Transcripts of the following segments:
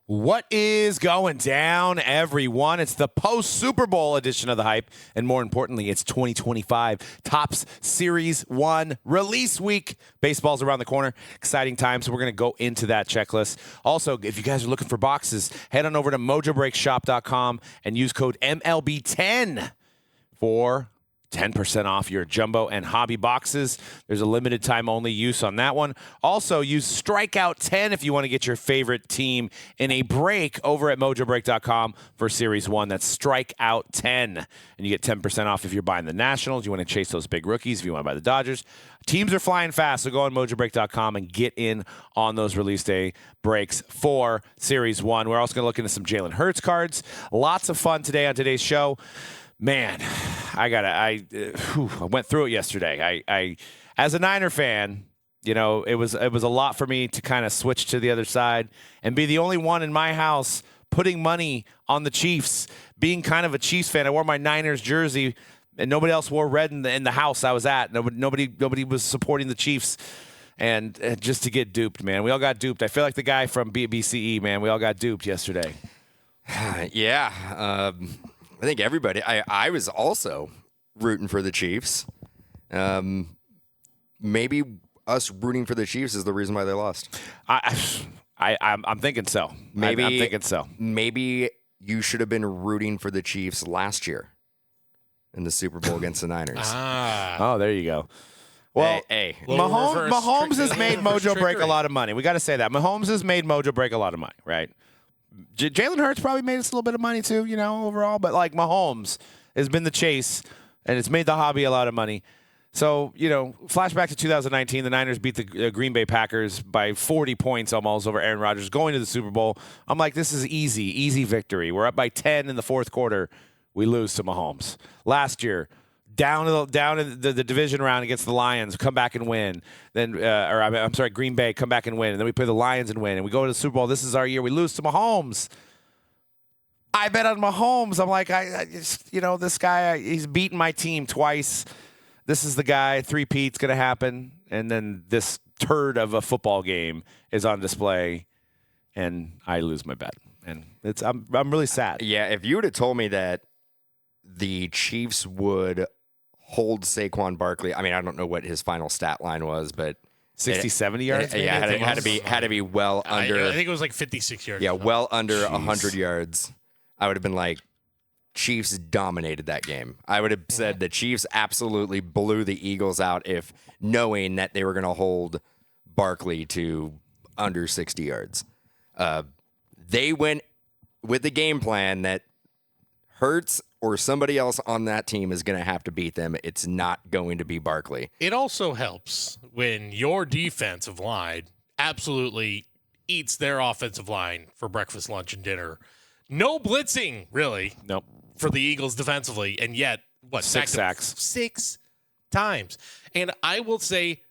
What is going down, everyone? It's the post-Super Bowl edition of The Hype, and more importantly, it's 2025 Topps Series 1 release week. Baseball's around the corner. Exciting time, so we're going to go into that checklist. Also, if you guys are looking for boxes, head on over to mojobreakshop.com and use code MLB10 for 10% off your jumbo and hobby boxes. There's a limited time only use on that one. Also, use Strikeout 10 if you want to get your favorite team in a break over at mojobreak.com for Series 1. That's Strikeout 10. And you get 10% off if you're buying the Nationals. You want to chase those big rookies if you want to buy the Dodgers. Teams are flying fast, so go on mojobreak.com and get in on those release day breaks for Series 1. We're also going to look into some Jalen Hurts cards. Lots of fun today on today's show. Man, I went through it yesterday. I as a Niner fan, you know, it was a lot for me to kind of switch to the other side and be the only one in my house putting money on the Chiefs, being kind of a Chiefs fan. I wore my Niners jersey, and nobody else wore red in the house I was at. Nobody was supporting the Chiefs, and just to get duped, man. We all got duped. I feel like the guy from BCE, man. We all got duped yesterday. Yeah. I think everybody. I was also rooting for the Chiefs. Maybe us rooting for the Chiefs is the reason why they lost. I'm thinking so. I'm thinking so. Maybe you should have been rooting for the Chiefs last year in the Super Bowl against the Niners. Oh, there you go. Well, hey. Mahomes has made Mojobreak a lot of money. We got to say that. Mahomes has made Mojobreak a lot of money, right? Jalen Hurts probably made us a little bit of money too, you know, overall. But like Mahomes has been the chase, and it's made the hobby a lot of money. So, you know, flashback to 2019, the Niners beat the Green Bay Packers by 40 points almost over Aaron Rodgers, going to the Super Bowl. I'm like, this is easy victory. We're up by 10 in the fourth quarter. We lose to Mahomes. Last year, down in the division round against the Lions, come back and win. Then, Green Bay, come back and win. And then we play the Lions and win. And we go to the Super Bowl. This is our year. We lose to Mahomes. I bet on Mahomes. I'm like, this guy, he's beaten my team twice. This is the guy. 3-peat's going to happen. And then this turd of a football game is on display, and I lose my bet. And I'm really sad. Yeah, if you would have told me that the Chiefs would hold Saquon Barkley. I mean, I don't know what his final stat line was, but 60, 70 yards? Yeah, had to be well under. I think it was like 56 yards. Yeah, well under 100 yards. I would have been like, Chiefs dominated that game. I would have said the Chiefs absolutely blew the Eagles out if knowing that they were going to hold Barkley to under 60 yards. They went with the game plan that Hurts or somebody else on that team is going to have to beat them. It's not going to be Barkley. It also helps when your defensive line absolutely eats their offensive line for breakfast, lunch, and dinner. No blitzing, really. Nope. For the Eagles defensively, and yet, 6 sacks. 6 times. And I will say,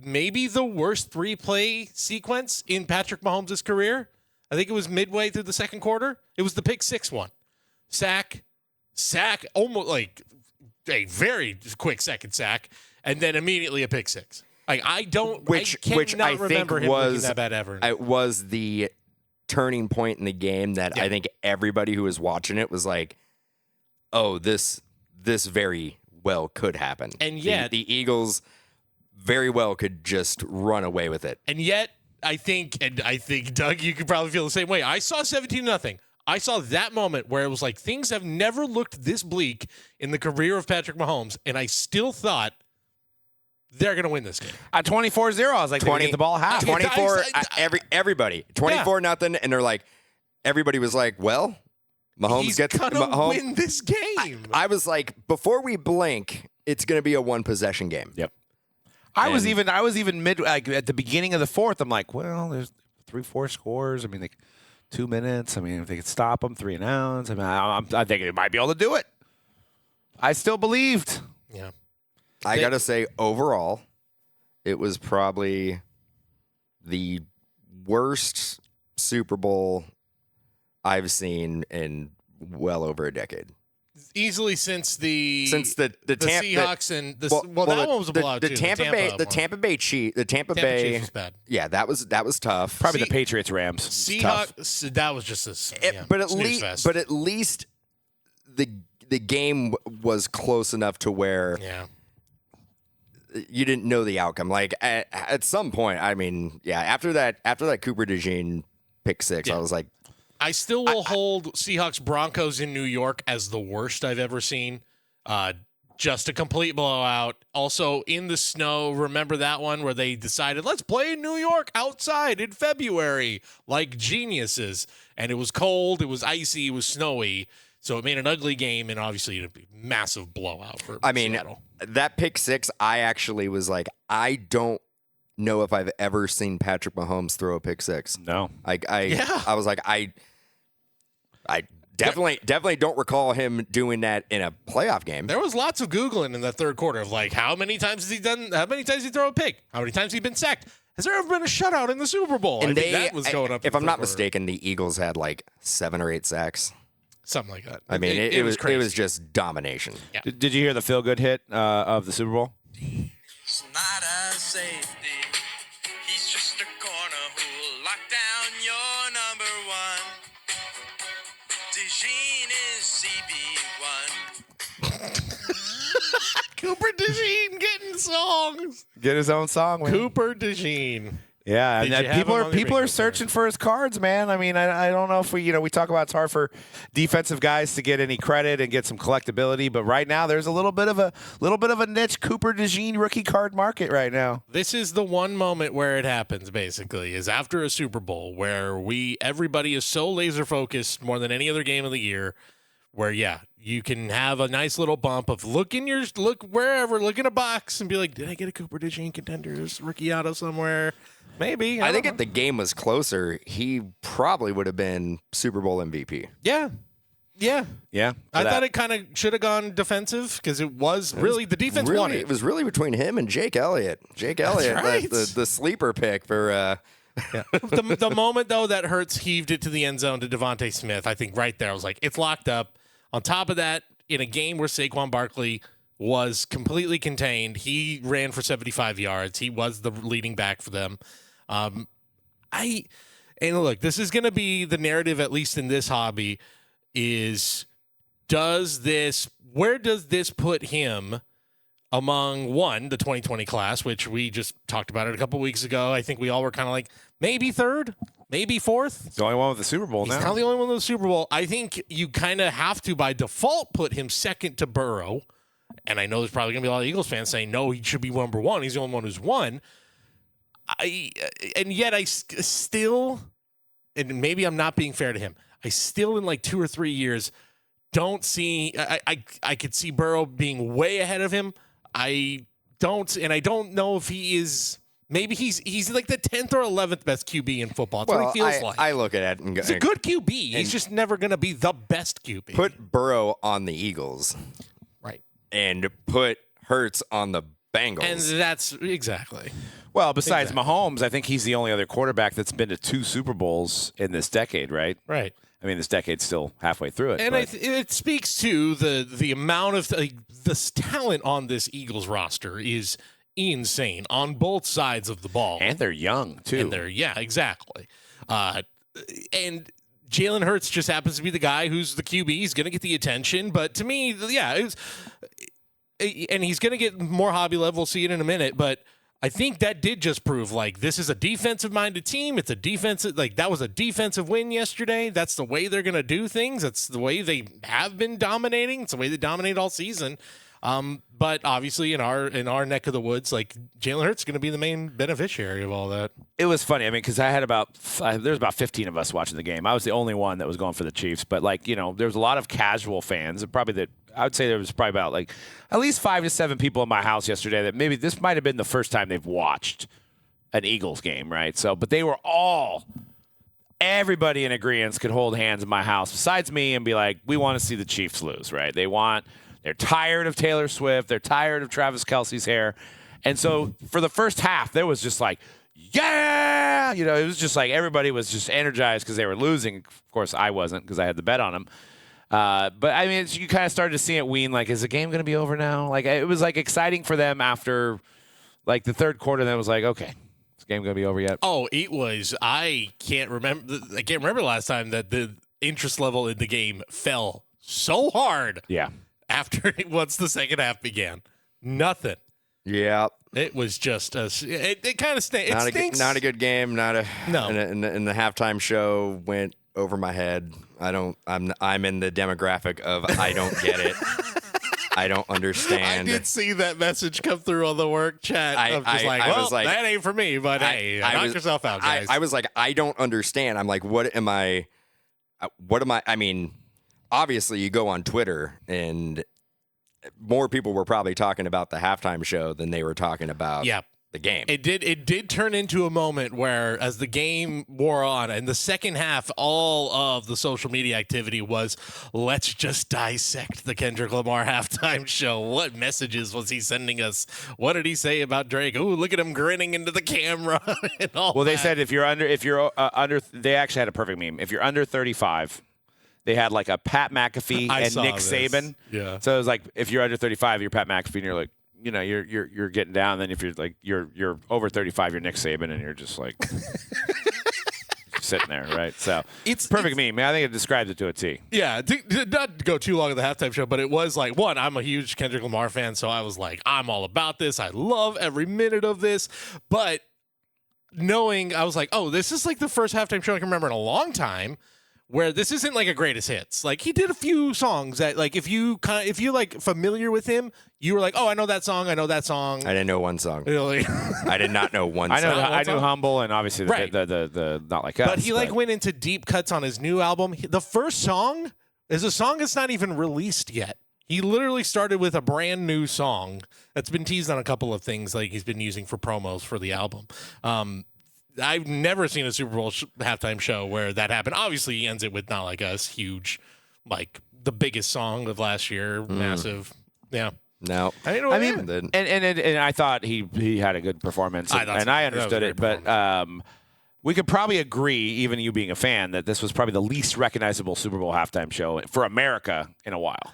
maybe the worst 3-play sequence in Patrick Mahomes' career. I think it was midway through the second quarter. It was the pick 6 one. Sack, almost like a very quick second sack, and then immediately a pick 6. Like I cannot remember him looking that bad ever. It was the turning point in the game that I think everybody who was watching it was like, "Oh, this very well could happen." And yet, the Eagles very well could just run away with it. And yet, I think Doug, you could probably feel the same way. I saw 17-0. I saw that moment where it was like things have never looked this bleak in the career of Patrick Mahomes, and I still thought they're going to win this game. At 24-0, I was like, 20, get the ball half. 24, everybody. 24-0, and they're like, everybody was like, well, Mahomes gets to win this game. I was like, before we blink, it's going to be a one-possession game. Yep. I was even mid, like at the beginning of the fourth. I'm like, well, there's 3-4 scores. I mean, 2 minutes. I mean, if they could stop them, 3 and outs. I mean, I think they might be able to do it. I still believed. Yeah. I got to say, overall, it was probably the worst Super Bowl I've seen in well over a decade. Easily since the Seahawks and that one was a blowout too. The Tampa Bay Chiefs was bad. Yeah, that was tough. Probably the Patriots Rams. Seahawks, that was just but at least the game was close enough to where you didn't know the outcome. Like at some point, I mean, after that Cooper DeJean pick six, I was like, I still will hold Seahawks Broncos in New York as the worst I've ever seen. Just a complete blowout. Also in the snow. Remember that one where they decided, let's play in New York outside in February like geniuses. And it was cold, it was icy, it was snowy. So it made an ugly game and obviously a massive blowout for Seattle. That pick six, I actually was like, I don't know if I've ever seen Patrick Mahomes throw a pick six. No. I was like, I definitely don't recall him doing that in a playoff game. There was lots of Googling in the third quarter of like, how many times has he throw a pick? How many times has he been sacked? Has there ever been a shutout in the Super Bowl? And that was going up. If I'm not mistaken, the Eagles had like 7 or 8 sacks. Something like that. I mean, it was crazy. It was just domination. Yeah. Did you hear the feel-good hit of the Super Bowl? It's not a safety. He's just a corner who'll lock down your number one. DeJean is CB1. Cooper DeJean getting songs. Get his own song. Man. Cooper DeJean. Yeah, and people are searching for his cards, man. I mean, I don't know if we talk about it's hard for defensive guys to get any credit and get some collectability, but right now there's a little bit of a niche Cooper DeJean rookie card market right now. This is the one moment where it happens. Basically, is after a Super Bowl where everybody is so laser focused more than any other game of the year. Where you can have a nice little bump of look in a box and be like, did I get a Cooper DeJean Contenders rookie auto somewhere? Maybe. I think if the game was closer, he probably would have been Super Bowl MVP. Yeah. I thought it kind of should have gone defensive because it was really the defense won it. It was really between him and Jake Elliott. Right. the sleeper pick for. The moment though that Hurts heaved it to the end zone to Devontae Smith, I think right there I was like, it's locked up. On top of that, in a game where Saquon Barkley was completely contained, he ran for 75 yards. He was the leading back for them. And look, this is going to be the narrative, at least in this hobby, is where does this put him among the 2020 class, which we just talked about it a couple weeks ago. I think we all were kind of like maybe third, maybe fourth. He's the only one with the Super Bowl now. He's now the only one with the Super Bowl. I think you kind of have to, by default, put him second to Burrow. And I know there's probably going to be a lot of Eagles fans saying, no, he should be number one. He's the only one who's won. And yet I still, and maybe I'm not being fair to him, I still in like 2 or 3 years don't see, I could see Burrow being way ahead of him. I don't know if he is. Maybe he's like the 10th or 11th best QB in football. That's what he feels like. I look at it and go, he's a good QB. He's just never going to be the best QB. Put Burrow on the Eagles, right? And put Hurts on the Bengals, and that's exactly. Well, besides Mahomes, I think he's the only other quarterback that's been to 2 Super Bowls in this decade, right? Right. I mean, this decade's still halfway through it. And it speaks to the amount of this talent on this Eagles roster is insane on both sides of the ball. And they're young, too. Exactly. And Jalen Hurts just happens to be the guy who's the QB. He's going to get the attention. But to me, and he's going to get more hobby level. We'll see it in a minute. But I think that did just prove, like, this is a defensive-minded team. It's a defensive, that was a defensive win yesterday. That's the way they're going to do things. That's the way they have been dominating. It's the way they dominate all season. But obviously in our neck of the woods, like, Jalen Hurts is going to be the main beneficiary of all that. It was funny. I mean, because I had there's about 15 of us watching the game. I was the only one that was going for the Chiefs. But, there was a lot of casual fans. And probably I would say there was probably about, at least 5 to 7 people in my house yesterday that maybe this might have been the first time they've watched an Eagles game, right? So, but they were everybody in agreement could hold hands in my house besides me and be like, we want to see the Chiefs lose, right? They're tired of Taylor Swift. They're tired of Travis Kelce's hair. And so for the first half, there was just like, yeah! It was just like everybody was just energized because they were losing. Of course, I wasn't because I had the bet on them. But I mean, you kind of started to see it wean. Like, is the game going to be over now? Like, it was like exciting for them after like the third quarter. Then it was like, okay, is the game going to be over yet? Oh, it was. I can't remember the last time that the interest level in the game fell so hard. Yeah. Once the second half began, nothing. Yeah. It was just it kind of stinks. Not a good game. Not a No. And the halftime show went over my head. I'm in the demographic of I don't get it. I don't understand. I did see that message come through on the work chat. I was like, that ain't for me. But hey, knock yourself out, guys. I was like, I don't understand. I'm like, what am I? I mean, obviously, you go on Twitter and more people were probably talking about the halftime show than they were talking about the game. It did turn into a moment where, as the game wore on, in the second half, all of the social media activity was, let's just dissect the Kendrick Lamar halftime show. What messages was he sending us? What did he say about Drake? Ooh, look at him grinning into the camera and all. Well, they said if you're under, they actually had a perfect meme. If you're under 35. They had like a Pat McAfee and Nick Saban. Yeah. So it was like if you're under 35, you're Pat McAfee, and you're like, you're getting down. Then if you're like you're over 35, you're Nick Saban, and you're just like sitting there, right? So it's perfect meme. I think it describes it to a T. Yeah, to not go too long at the halftime show, but it was like, one, I'm a huge Kendrick Lamar fan, so I was like, I'm all about this. I love every minute of this. But knowing, I was like, oh, this is like the first halftime show I can remember in a long time where this isn't like a greatest hits. Like, he did a few songs that, like, if you like familiar with him, you were like, oh, I know that song. I didn't know one song. Really? I did not know one song. I knew Humble and obviously the Not Like Us. But he went into deep cuts on his new album. The first song is a song that's not even released yet. He literally started with a brand new song that's been teased on a couple of things like he's been using for promos for the album. I've never seen a Super Bowl halftime show where that happened. Obviously, he ends it with Not Like Us, huge, like the biggest song of last year, massive. Yeah. No. I mean, and I thought he had a good performance, and I understood it, but we could probably agree, even you being a fan, that this was probably the least recognizable Super Bowl halftime show for America in a while.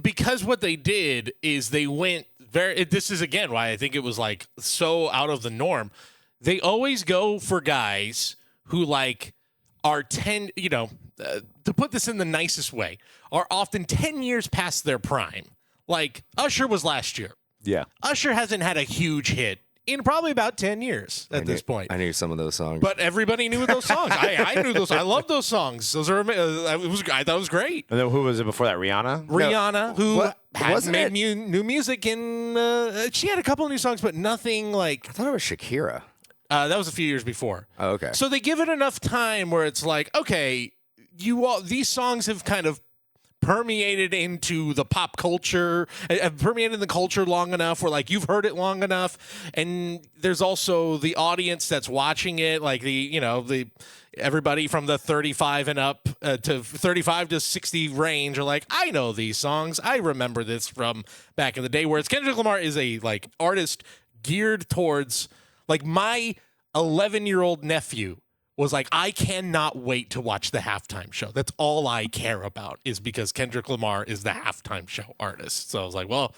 Because what they did is they went this is again why I think it was like so out of the norm. They always go for guys who like are 10, to put this in the nicest way, are often 10 years past their prime. Like Usher was last year. Yeah. Usher hasn't had a huge hit in probably about 10 years at this point. I knew some of those songs. But everybody knew those songs. I knew those. I love those songs. Those are I thought it was great. And then who was it before that? Rihanna, who wasn't made new music, and she had a couple of new songs, but nothing like. I thought it was Shakira. That was a few years before. Oh, okay. So they give it enough time where it's like, okay, these songs have kind of permeated into the pop culture, have permeated the culture long enough where like you've heard it long enough, and there's also the audience that's watching it, like the everybody from the 35 and up to 35 to 60 range are like, I know these songs, I remember this from back in the day. Whereas Kendrick Lamar is a like artist geared towards. Like, my 11-year-old nephew was like, I cannot wait to watch the halftime show. That's all I care about is because Kendrick Lamar is the halftime show artist. So I was like, well,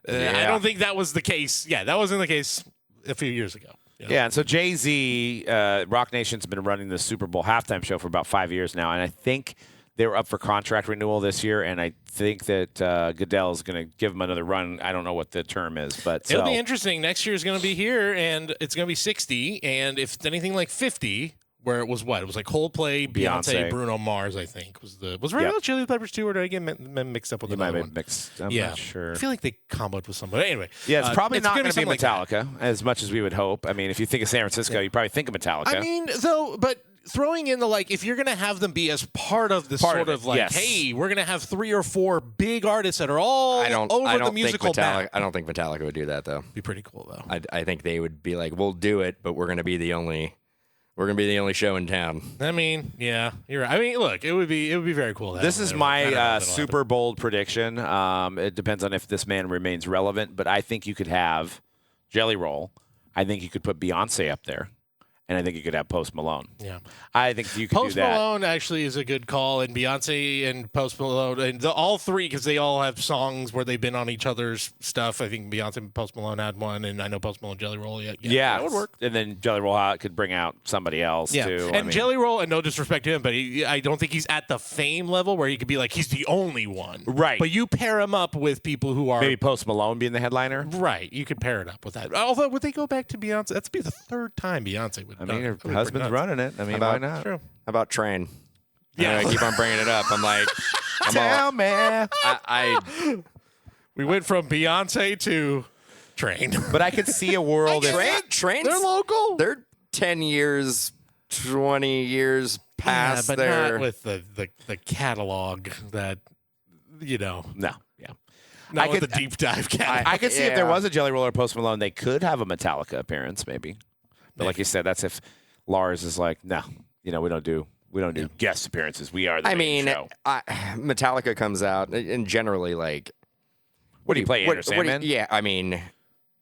I don't think that was the case. Yeah, that wasn't the case a few years ago. Yeah, and so Jay-Z, Rock Nation's been running the Super Bowl halftime show for about 5 years now, and I think they were up for contract renewal this year, and I think that Goodell is going to give them another run. I don't know what the term is, but it'll be interesting. Next year is going to be here, and it's going to be 60, and if it's anything like 50, where it was what? It was like Coldplay, Beyonce, Bruno Mars, I think. Was Red Hot Chili Peppers too, or did I get mixed up with another one? Mixed. I'm not sure. I feel like they comboed with somebody. Anyway. Yeah, it's probably not going to be Metallica like as much as we would hope. I mean, if you think of San Francisco, you probably think of Metallica. I mean, but throwing in the like, if you're going to have them be as part of the hey, we're going to have 3 or 4 big artists that are all over the musical map. I don't think Metallica would do that, though. Be pretty cool, though. I think they would be like, we'll do it, but we're going to be the only show in town. I mean, yeah, you're right. I mean, look, it would be very cool. This is my super bold prediction. It depends on if this man remains relevant, but I think you could have Jelly Roll. I think you could put Beyonce up there. and I think you could have Post Malone. Yeah. I think you could Post do that. Malone actually is a good call, and Beyonce and Post Malone, and all three, because they all have songs where they've been on each other's stuff. I think Beyonce and Post Malone had one, and I know Post Malone Jelly Roll. Yeah, that would work. And then Jelly Roll could bring out somebody else too. And Jelly Roll, and no disrespect to him, but I don't think he's at the fame level where he could be like he's the only one. Right. But you pair him up with people who are maybe Post Malone being the headliner. right. You could pair it up with that. Although would they go back to Beyonce? That's be the third time Beyonce would. I mean, her husband's running it. I mean, why not? True. How about Train? Yeah. I keep on bringing it up. I'm like, Tell me. We went from Beyonce to Train. But I could see a world. Train's They're local. They're 10 years, 20 years past but their. not with the catalog that No. Yeah. not with the deep dive catalog. I could see if there Yeah. was a Jelly Roll or Post Malone, they could have a Metallica appearance, maybe. But like you said, that's if Lars is like, no, we don't do guest appearances. We are the main show. Metallica comes out and generally like. What do you play, Enter Sandman? Yeah, I mean,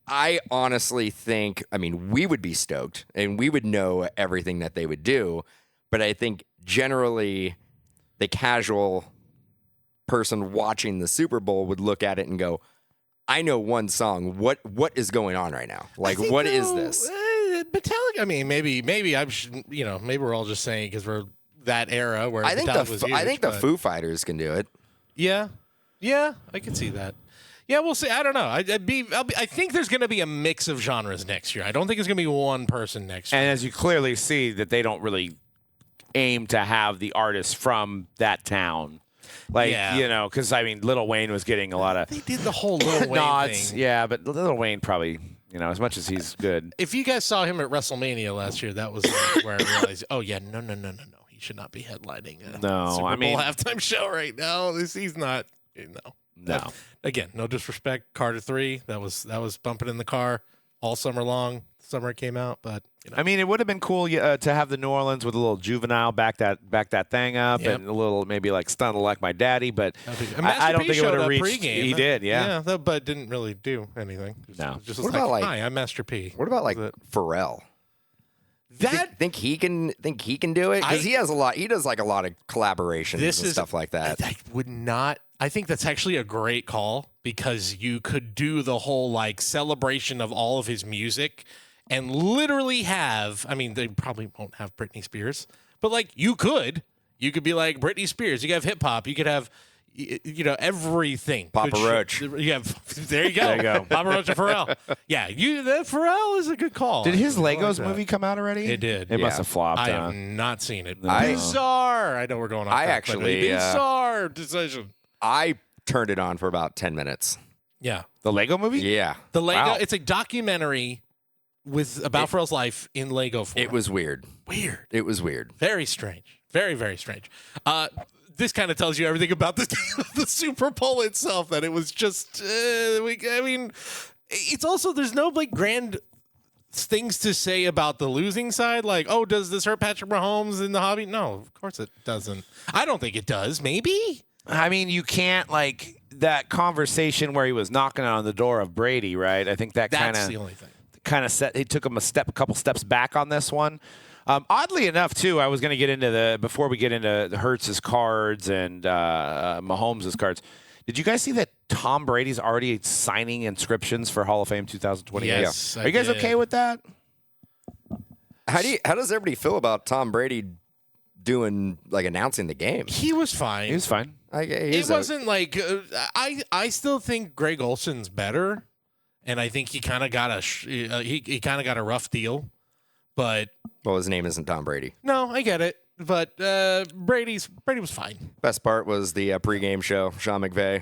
I honestly think, we would be stoked and we would know everything that they would do, but I think generally the casual person watching the Super Bowl would look at it and go, I know one song. What is going on right now? Like, what is this? Metallica. I mean, maybe maybe we're all just saying because we're that era where I think Metallica was huge, I think the but- Foo Fighters can do it. Yeah, I can see that. Yeah, we'll see. I don't know. I think there's going to be a mix of genres next year. I don't think it's going to be one person next year. And as you clearly see, that they don't really aim to have the artists from that town. Like, because, Lil Wayne was getting a lot of They did the whole Lil Wayne nods. thing. Yeah, but Lil Wayne probably, as much as he's good. If you guys saw him at WrestleMania last year, that was like where I realized, oh, yeah, no. He should not be headlining a Super Bowl halftime show right now. He's not, No. Again, no disrespect. Carter 3, that was bumping in the car all summer long. Summer it came out, but it would have been cool to have the New Orleans with a little Juvenile back that thing up and a little maybe like Stunned Like My Daddy, but I don't think it would have reached. Pre-game. He did, yeah. But didn't really do anything. No. Just What was about, like- hi, I'm Master P. What about like Pharrell? That Think he can do it because he has a lot. He does like a lot of collaborations and stuff like that. I would not. I think that's actually a great call because you could do the whole like celebration of all of his music and literally have. They probably won't have Britney Spears, but like you could be like Britney Spears. You could have hip hop. You could have. Everything. Papa Roach. There you go. Papa Roach and Pharrell. Yeah, Pharrell is a good call. Did his I like Legos that. movie come out already? It did. It Yeah. must have flopped. I have not seen it. I- Bizarre. I know we're going off. I track, but actually, bizarre decision. I turned it on for about 10 minutes. Yeah, The Lego movie? Yeah, the Lego. Wow. It's a documentary about Pharrell's life in Lego form. it was weird. weird. It was weird. Very strange. Very, very strange. This kind of tells you everything about the Super Bowl itself. That it was just. It's also there's no like grand things to say about the losing side. Like, oh, does this hurt Patrick Mahomes in the hobby? No, of course it doesn't. I don't think it does. Maybe. You can't like that conversation where he was knocking on the door of Brady, right? I think that That's the only thing. kind of set. He took him a couple steps back on this one. Oddly enough, too, I was going to get into before we get into the Hurts' cards and Mahomes' cards. Did you guys see that Tom Brady's already signing inscriptions for Hall of Fame 2028? Yes, Are you guys okay with that? How does everybody feel about Tom Brady doing like announcing the game? He was fine. He was fine. It wasn't like I still think Greg Olson's better, and I think he kind of got he kind of got a rough deal, but Well, his name isn't Tom Brady. no, I get it. But Brady was fine. Best part was the pregame show, Sean McVay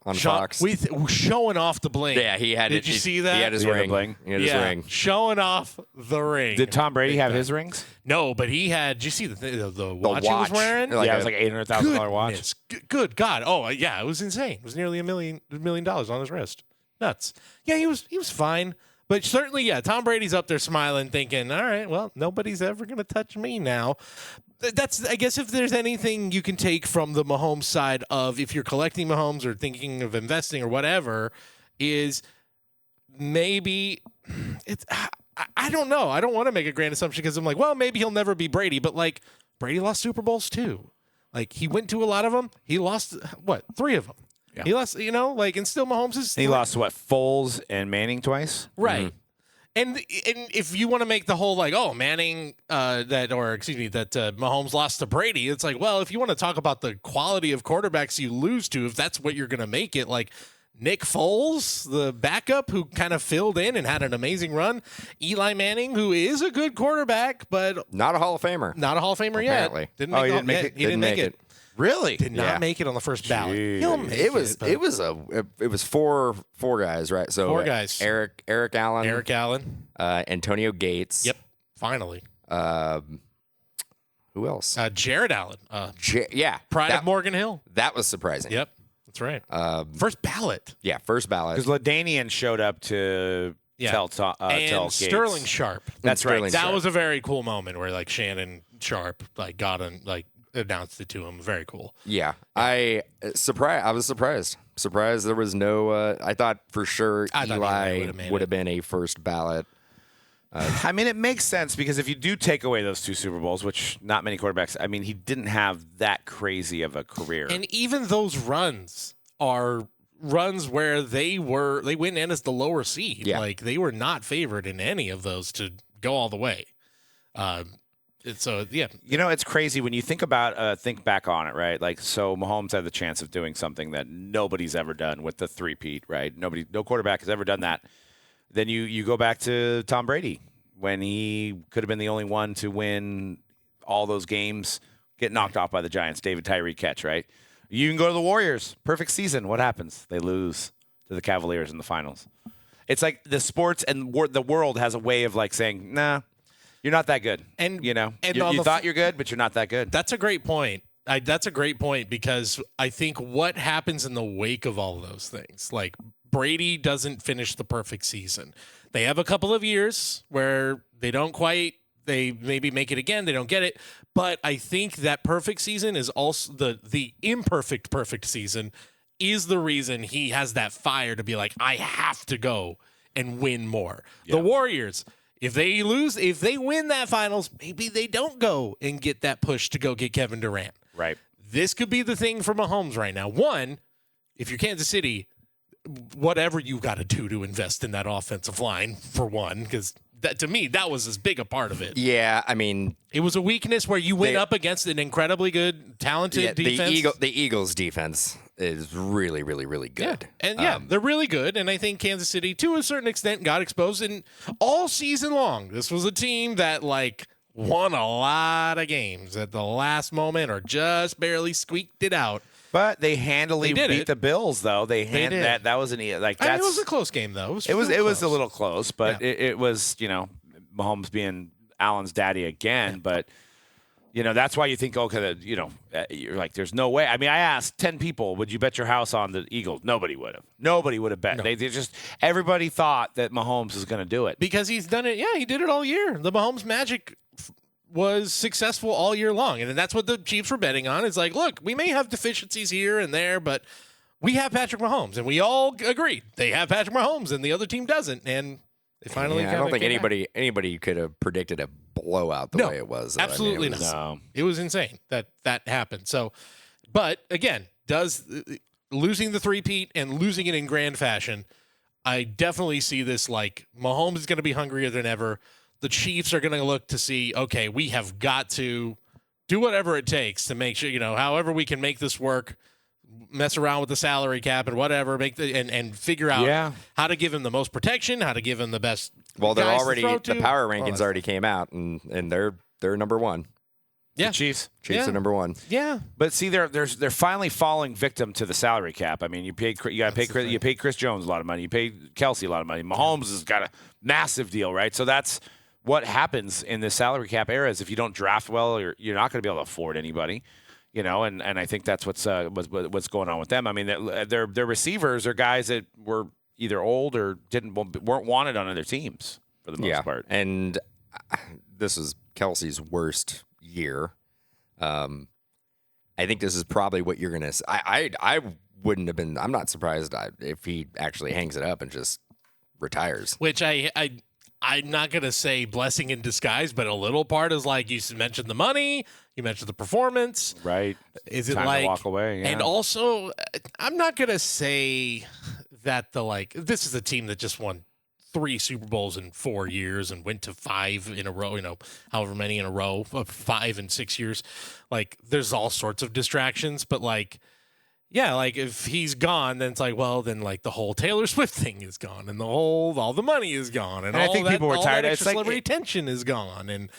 on Fox. With showing off the bling. Yeah, he had. Did you see that? He had his He had the ring. bling. He had his ring. Showing off the ring. Did Tom Brady have his rings? No, but he had. Did you see the watch he was watch. wearing? Like Yeah, it was like $800,000 watch. Goodness. Good God! Oh yeah, it was insane. It was nearly $1 million on his wrist. Nuts. Yeah, he was fine, but certainly, yeah, Tom Brady's up there smiling, thinking, "All right, well, nobody's ever gonna touch me now." That's, I guess, if there's anything you can take from the Mahomes side of if you're collecting Mahomes or thinking of investing or whatever, is maybe it's. I don't know. I don't want to make a grand assumption because I'm like, well, maybe he'll never be Brady, but like Brady lost Super Bowls too. Like he went to a lot of them. He lost 3 of them. Yeah. He lost, and still Mahomes is. He lost what, Foles and Manning twice? Right. And if you want to make the whole like, oh, Manning that Mahomes lost to Brady, it's like, well, if you want to talk about the quality of quarterbacks you lose to, if that's what you're going to make it, like Nick Foles, the backup who kind of filled in and had an amazing run, Eli Manning, who is a good quarterback, but Not a Hall of Famer. not a Hall of Famer Apparently. yet. Didn't Oh, make he the- didn't make yeah, it? He didn't make it. Really? Did not make it on the first ballot. He'll make It was but it was four guys, right? So 4 guys. Eric Allen, Eric Allen. Antonio Gates. Yep. Finally. Who else? Jared Allen. Yeah. Pride that, of Morgan Hill. that was surprising. Yep. That's right. First ballot. Yeah, first ballot. Because LaDainian showed up to tell and Gates. Sterling Sharp. That's right. Sterling That Sharp. was a very cool moment where like Shannon Sharp like got him like announced it to him. Very cool. Yeah, I was surprised. Surprised there was no. I thought for sure I thought Eli Eli would've made would it. have been a first ballot. I mean, it makes sense because if you do take away those 2 Super Bowls, which not many quarterbacks, I mean, he didn't have that crazy of a career. And even those runs are runs where they went in as the lower seed. Yeah. Like they were not favored in any of those to go all the way. So yeah, It's crazy when you think back on it, right? Like, so Mahomes had the chance of doing something that nobody's ever done with the 3-peat, right? No quarterback has ever done that. Then you go back to Tom Brady when he could have been the only one to win all those games, get knocked off by the Giants, David Tyree catch, right? You can go to the Warriors, perfect season. What happens? They lose to the Cavaliers in the finals. It's like the sports and the world has a way of like saying, nah, you're not that good. And- you and thought you're good, but you're not that good. that's a great point. That's a great point because I think what happens in the wake of all of those things, like Brady doesn't finish the perfect season. They have a couple of years where they maybe make it again. They don't get it. But I think that perfect season is also the imperfect perfect season is the reason he has that fire to be like, I have to go and win more. The Warriors, if they win that finals, maybe they don't go and get that push to go get Kevin Durant. Right. This could be the thing for Mahomes right now. One, if you're Kansas City, whatever you got to do to invest in that offensive line, for one, because that to me, that was as big a part of it. Yeah, I mean, It was a weakness where you went up against an incredibly good, talented defense. the Eagles defense is really, really, really good. And they're really good. And I think Kansas City, to a certain extent, got exposed. And all season long, this was a team that like won a lot of games at the last moment or just barely squeaked it out. But they handily They did beat it. the Bills, though. They did. that was it was a close game, though. it was close. a little close, but Yeah. it was Mahomes being Allen's daddy again. But that's why you think you're like, there's no way. I mean, I asked 10 people, would you bet your house on the Eagles? Nobody would have. Nobody would have bet. No. They just everybody thought that Mahomes was going to do it. Because he's done it. Yeah, he did it all year. The Mahomes magic was successful all year long. And that's what the Chiefs were betting on. It's like, look, we may have deficiencies here and there, but we have Patrick Mahomes. And we all agreed they have Patrick Mahomes and the other team doesn't. And they finally I kinda don't think came back. anybody could have predicted a blowout the way it was. Absolutely it was, not. It was insane that happened. So, but again, does losing the 3-peat and losing it in grand fashion, I definitely see this like Mahomes is going to be hungrier than ever. The Chiefs are going to look to see, okay, we have got to do whatever it takes to make sure, however we can make this work, mess around with the salary cap and whatever, and figure out how to give him the most protection, how to give him the best. Well, they're guys to already throw the to. power All that rankings already came out, and they're number one. Yeah. The Chiefs. Chiefs Yeah. are number one. Yeah. But see, they're finally falling victim to the salary cap. I mean, you paid Chris Jones a lot of money. You paid Kelsey a lot of money. Mahomes has got a massive deal, right? So that's what happens in the salary cap era is if you don't draft well, you're not going to be able to afford anybody, and I think that's what's going on with them. I mean, their receivers are guys that were either old or weren't wanted on other teams for the most part. And this is Kelsey's worst year. I think this is probably what you're going to – I wouldn't have been – I'm not surprised if he actually hangs it up and just retires. Which I'm not going to say blessing in disguise, but a little part is like you mentioned the money, you mentioned the performance. Right. Is it Time like to walk away? Yeah. And also, I'm not going to say that this is a team that just won 3 Super Bowls in 4 years and went to 5 in a row, however many in a row, 5 in 6 years. Like, there's all sorts of distractions, but yeah, if he's gone, then it's the whole Taylor Swift thing is gone, and all the money is gone, and I think people were tired. Extra It's celebrity tension is gone, and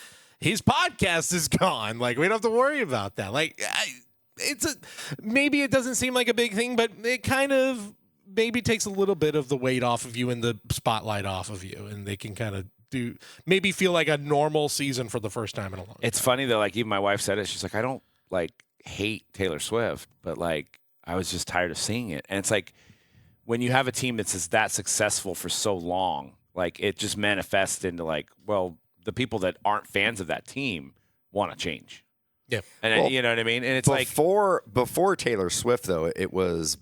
his podcast is gone. We don't have to worry about that. Maybe it doesn't seem like a big thing, but it kind of maybe takes a little bit of the weight off of you and the spotlight off of you, and they can kind of maybe feel like a normal season for the first time in a long time. It's funny though. Even my wife said it. She's like, I don't hate Taylor Swift, but I was just tired of seeing it. And it's when you have a team that's that successful for so long, it just manifests into the people that aren't fans of that team want to change. Yeah. And you know what I mean? And it's before Taylor Swift though, it was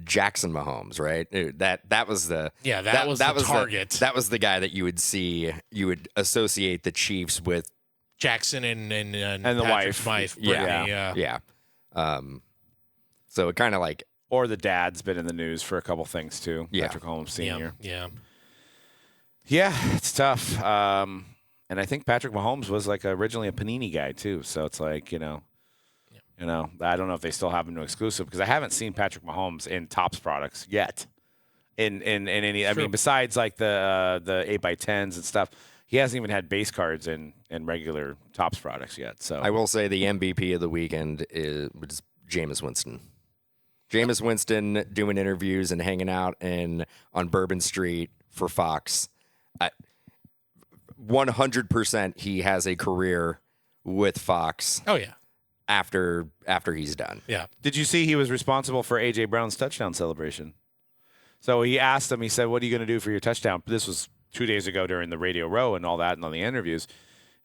Jackson Mahomes, right? That was the target. That was the guy that you would associate the Chiefs with. Jackson and the Patrick's wife. Brittany, yeah. So it kind of or the dad's been in the news for a couple things too. Yeah. Patrick Mahomes Sr. Yeah, it's tough. And I think Patrick Mahomes was originally a Panini guy too. So it's I don't know if they still have him to exclusive because I haven't seen Patrick Mahomes in Topps products yet. In any, I mean, besides the 8x10s and stuff, he hasn't even had base cards in regular Topps products yet. So I will say the MVP of the weekend was Jameis Winston. Jameis Winston doing interviews and hanging out on Bourbon Street for Fox. 100% he has a career with Fox. Oh yeah. After he's done. Yeah. Did you see he was responsible for A.J. Brown's touchdown celebration? So he asked him, he said, what are you going to do for your touchdown? This was 2 days ago during the Radio Row and all that and on the interviews.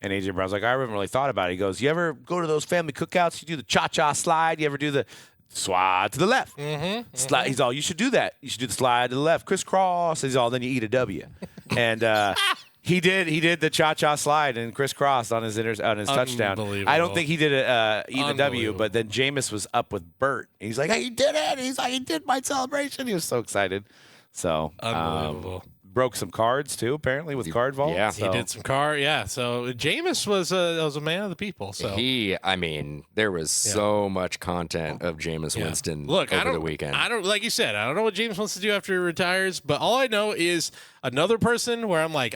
And A.J. Brown's like, I haven't really thought about it. He goes, you ever go to those family cookouts? You do the cha-cha slide? You ever do the slide to the left? Slide. He's all, you should do that. You should do the slide to the left. Crisscross. He's all, then you eat a W. And he did the cha-cha slide and crisscross on his touchdown. I don't think he did eat a W, but then Jameis was up with Bert. He's like, hey, he did it. He's like, he did my celebration. He was so excited. So unbelievable. Broke some cards too, apparently, with Card Vault. Yeah, he did some card. Yeah, so Jameis was a man of the people. So there was so much content of Jameis Winston over the weekend. I don't, like you said, I don't know what Jameis wants to do after he retires, but all I know is another person where I'm like,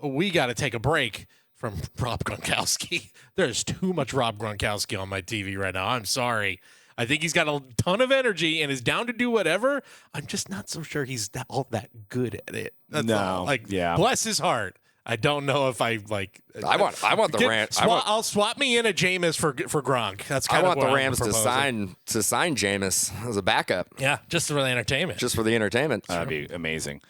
we got to take a break from Rob Gronkowski. There's too much Rob Gronkowski on my TV right now. I'm sorry. I think he's got a ton of energy and is down to do whatever. I'm just not so sure he's all that good at it. That's all. Bless his heart. I don't know if I want the Rams. I'll swap me in a Jameis for Gronk. That's kind of what the Rams to sign Jameis as a backup. Yeah, just for the entertainment. Just for the entertainment. That'd be amazing.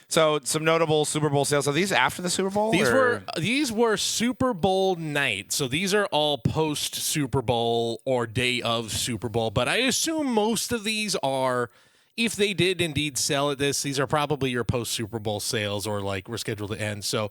So some notable Super Bowl sales. Are these after the Super Bowl? These were Super Bowl night. So these are all post Super Bowl or day of Super Bowl. But I assume most of these are, if they did indeed sell at this, these are probably your post Super Bowl sales or were scheduled to end. So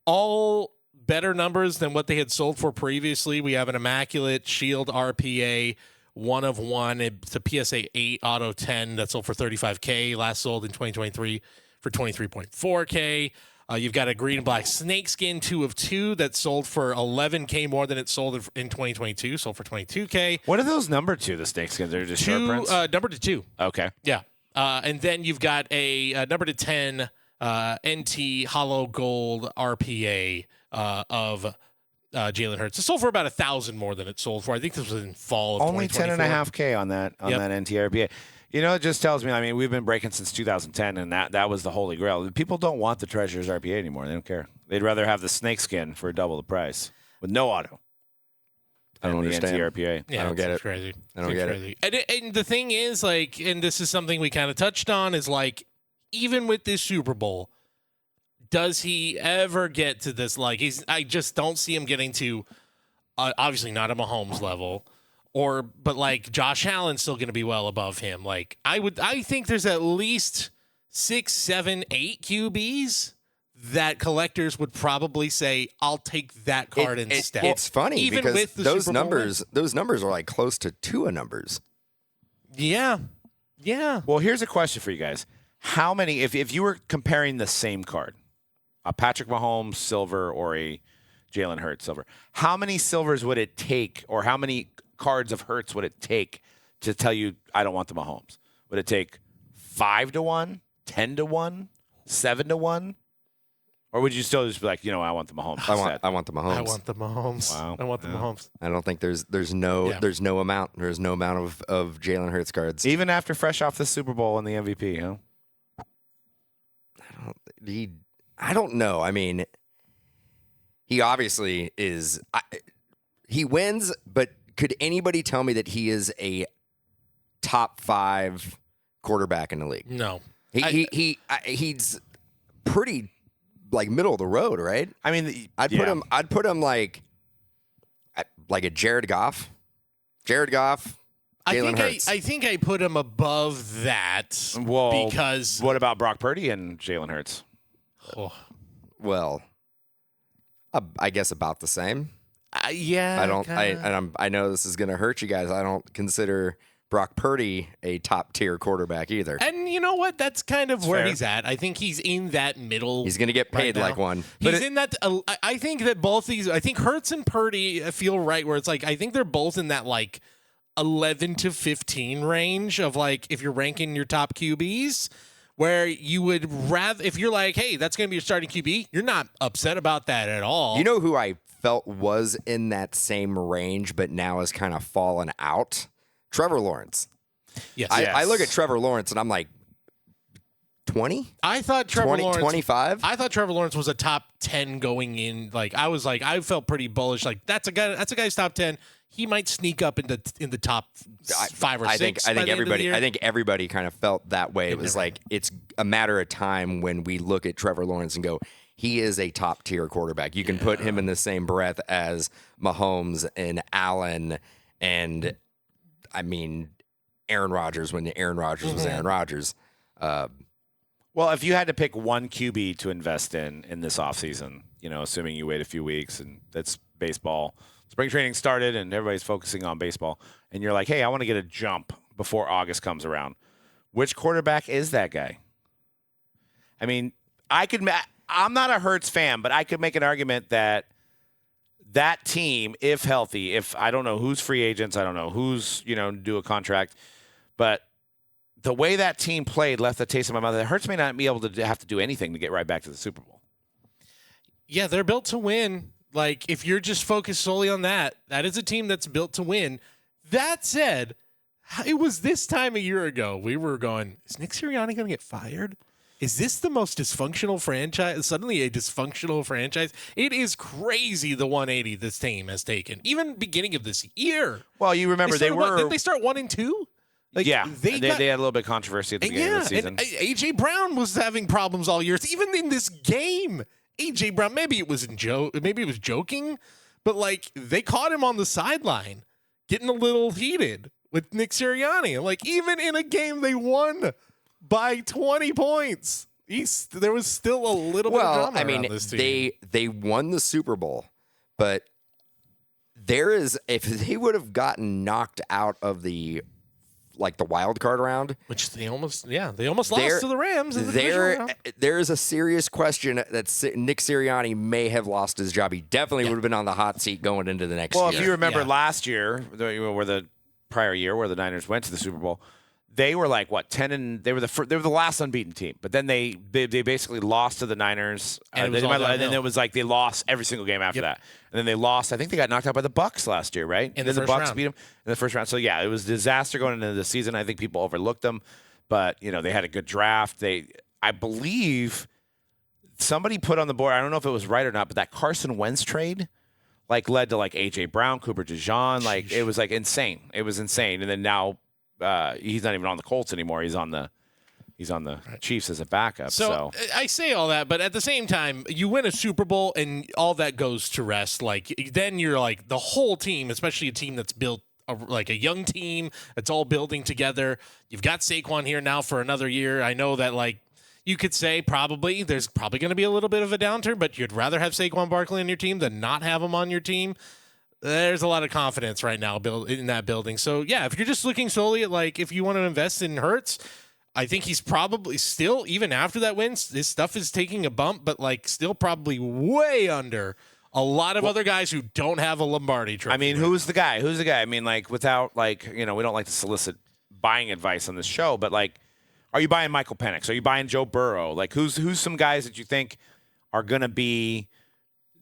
all better numbers than what they had sold for previously. We have an Immaculate Shield RPA 1 of 1. It's a PSA 8 Auto 10 that sold for $35K. Last sold in 2023. For $23.4K. You've got a green and black snakeskin 2 of 2 that sold for $11K more than it sold in 2022. Sold for $22K. What are those numbered to, the snakeskins? They're just short prints? Numbered to 2. Okay. Yeah. And then you've got a number to 10 NT Hollow Gold RPA of Jalen Hurts. It sold for about $1,000 more than it sold for. I think this was in fall of only 2024. $10.5K on that NT RPA. It just tells me, we've been breaking since 2010, and that was the holy grail. People don't want the Treasures RPA anymore. They don't care. They'd rather have the snakeskin for double the price with no auto. I don't understand. The NT RPA. Yeah, I don't get it. Crazy. I don't get it. And the thing is, and this is something we kind of touched on, is even with this Super Bowl, does he ever get to this? I just don't see him getting to, obviously not a Mahomes level. But Josh Allen's still going to be well above him. I think there's at least 6, 7, 8 QBs that collectors would probably say, "I'll take that card instead." It's funny even because with the those Super Bowl numbers are like close to Tua numbers. Yeah. Well, here's a question for you guys. How many, if you were comparing the same card, a Patrick Mahomes silver or a Jalen Hurts silver, how many silvers would it take, or how many cards of Hurts would it take to tell you, I don't want the Mahomes? Would it take 5-1, 10-1, 7-1? Or would you still just be like, I want the Mahomes? I want the Mahomes. I want the Mahomes. Wow. I want the Mahomes. I don't think there's no amount of Jalen Hurts cards. Even after fresh off the Super Bowl and the MVP, huh? I don't know. I mean, he obviously is. He wins, but could anybody tell me that he is a top 5 quarterback in the league? No. He's pretty like middle of the road, right? I mean, I'd put him like a Jared Goff. Jalen Hurts. I think I put him above that. Well, because what about Brock Purdy and Jalen Hurts? Well, I guess about the same. Yeah. I don't. I know this is going to hurt you guys. I don't consider Brock Purdy a top tier quarterback either. And you know what? That's kind of where fair. he's at. I think he's in that middle. He's going to get paid right like one. He's in that. I think that both these. I think Hurts and Purdy feel right where it's like I think they're both in that like 11 to 15 range of like if you're ranking your top QBs. Where you would rather, if you're like, hey, that's going to be your starting QB, you're not upset about that at all. You know who I felt was in that same range, but now has kind of fallen out? Trevor Lawrence. Yes. I look at Trevor Lawrence and I'm like, 20? I thought Trevor 20, Lawrence 25? I thought Trevor Lawrence was a top 10 going in. Like I felt pretty bullish. Like that's a guy's top 10. He might sneak up in the top 5 or 6. I think everybody kind of felt that way. It was like it's a matter of time when we look at Trevor Lawrence and go, he is a top tier quarterback. You can put him in the same breath as Mahomes and Allen and I mean Aaron Rodgers when Aaron Rodgers was Aaron Rodgers. Well, if you had to pick one QB to invest in this offseason, assuming you wait a few weeks and that's baseball. Spring training started and everybody's focusing on baseball, and you're like, hey, I want to get a jump before August comes around. Which quarterback is that guy? I mean, I'm not a Hurts fan, but I could make an argument that team, if healthy, if I don't know who's free agents, I don't know who's, do a contract, but the way that team played left a taste in my mouth. Hurts may not be able to have to do anything to get right back to the Super Bowl. Yeah, they're built to win. Like, if you're just focused solely on that is a team that's built to win. That said, it was this time a year ago, we were going, is Nick Sirianni going to get fired? Is this the most dysfunctional franchise? Suddenly a dysfunctional franchise? It is crazy the 180 this team has taken, even beginning of this year. Well, you remember didn't they start 1-2? Like, yeah, they had a little bit of controversy at the beginning of the season. And A.J. Brown was having problems all year. Even in this game, A.J. Brown, maybe it was joking, but like they caught him on the sideline getting a little heated with Nick Sirianni. Like even in a game they won by 20 points, there was still a little bit of drama around this team. They won the Super Bowl, but if they would have gotten knocked out of the wild card round, which they almost lost to the Rams. There is a serious question that Nick Sirianni may have lost his job. He definitely would have been on the hot seat going into the next year. Well, if you remember last year, the prior year where the Niners went to the Super Bowl, they were like 10 and they were the last unbeaten team. But then they basically lost to the Niners, and then it was like they lost every single game after that. And then they lost. I think they got knocked out by the Bucks last year, right? And then the Bucks round. beat them in the first round. So yeah, it was a disaster going into the season. I think people overlooked them, but they had a good draft. I believe somebody put on the board. I don't know if it was right or not, but that Carson Wentz trade led to A.J. Brown, Cooper DeJean. It was insane. It was insane. And then now. He's not even on the Colts anymore. He's on the Chiefs as a backup. So I say all that, but at the same time, you win a Super Bowl and all that goes to rest. Then you're the whole team, especially a team that's built a young team that's all building together. You've got Saquon here now for another year. I know that you could say probably there's probably going to be a little bit of a downturn, but you'd rather have Saquon Barkley on your team than not have him on your team. There's a lot of confidence right now in that building. So, yeah, if you're just looking solely at, like, if you want to invest in Hurts, I think he's probably still, even after that win, his stuff is taking a bump, but, like, still probably way under a lot of other guys who don't have a Lombardi trophy. I mean, who's the guy? Who's the guy? I mean, like, without, like, we don't like to solicit buying advice on this show, but, like, are you buying Michael Penix? Are you buying Joe Burrow? Like, who's some guys that you think are going to be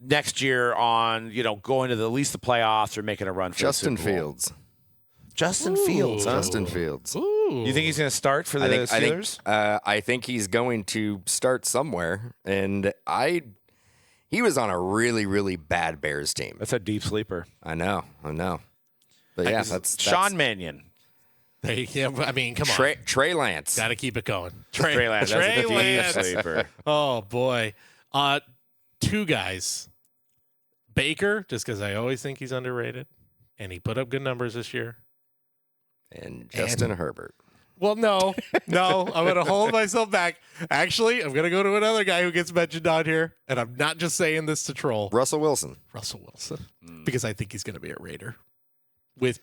next year on, going to at least the playoffs or making a run for Justin the Super Bowl? Fields. Justin Fields. Huh? Justin Fields. Ooh. You think he's going to start for the Steelers? I think he's going to start somewhere, and he was on a really, really bad Bears team. That's a deep sleeper. I know. But yeah, that's Sean Mannion. Yeah, I mean, come on. Trey Lance. Got to keep it going. Trey Lance. That's a deep Lance. sleeper. Oh, boy. Two guys. Baker, just because I always think he's underrated, and he put up good numbers this year. And Justin Herbert. Well, no, I'm going to hold myself back. Actually, I'm going to go to another guy who gets mentioned on here, and I'm not just saying this to troll. Russell Wilson. Because I think he's going to be a Raider with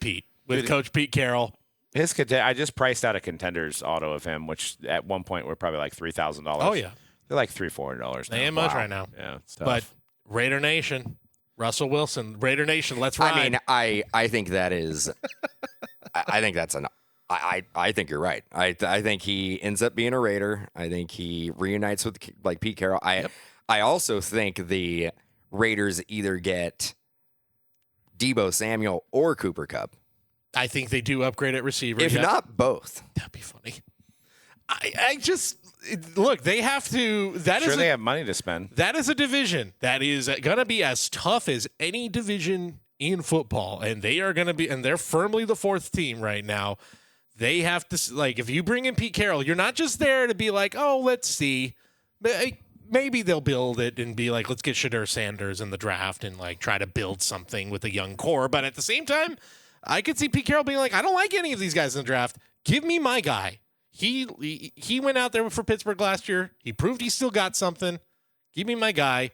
Coach Pete Carroll. I just priced out a Contenders auto of him, which at one point were probably like $3,000. Oh, yeah. They're like $300-$400 They ain't much right now. Yeah, it's tough. But Raider Nation, Russell Wilson, Raider Nation, let's ride. I mean, I think that is. I think that's I think you're right. I think he ends up being a Raider. I think he reunites with like Pete Carroll. I also think the Raiders either get Deebo Samuel or Cooper Kupp. I think they do upgrade at receiver. If not both. That'd be funny. I just look. They have to. They have money to spend. That is a division that is going to be as tough as any division in football, and they are going to be. And they're firmly the fourth team right now. They have to, like, if you bring in Pete Carroll, you're not just there to be like, oh, let's see. Maybe they'll build it and be like, let's get Shadur Sanders in the draft and like try to build something with a young core. But at the same time, I could see Pete Carroll being like, I don't like any of these guys in the draft. Give me my guy. He went out there for Pittsburgh last year. He proved he still got something. Give me my guy.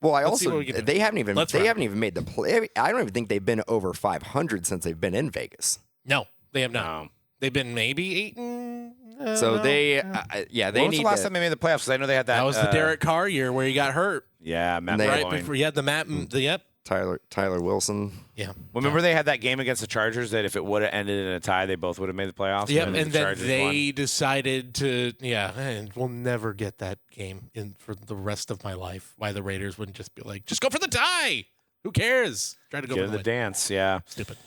Well, they haven't even made the play. I don't even think they've been over 500 since they've been in Vegas. No, they have not. No. They've been maybe 8 and. So they When was the last time they made the playoffs? Because I know they had that. That was the Derek Carr year where he got hurt. Yeah, Matt. Right before you had the Matt. Yep. Tyler Wilson. Yeah. Remember they had that game against the Chargers that if it would have ended in a tie, they both would have made the playoffs. Yep, and then they decided to, and we'll never get that game in for the rest of my life. Why the Raiders wouldn't just be like, just go for the tie. Who cares? Try to go get for in the dance. Yeah. Stupid.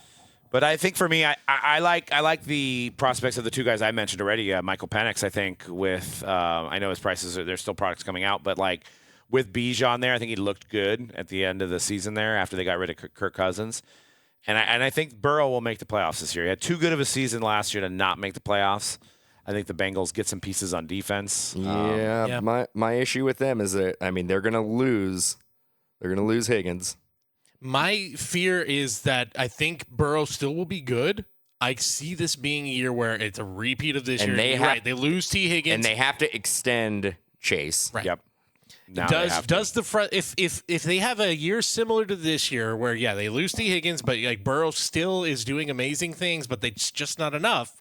But I think for me, I like the prospects of the two guys I mentioned already. Michael Penix, I think, with I know his prices there's still products coming out, but like with Bijan there, I think he looked good at the end of the season there after they got rid of Kirk Cousins, and I think Burrow will make the playoffs this year. He had too good of a season last year to not make the playoffs. I think the Bengals get some pieces on defense. Yeah. My issue with them is that they're gonna lose. They're gonna lose Higgins. My fear is that I think Burrow still will be good. I see this being a year where it's a repeat of this year. They lose T. Higgins. And they have to extend Chase. Right. Yep. Does the front if they have a year similar to this year where they lose T. Higgins, but like Burrow still is doing amazing things, but it's just not enough,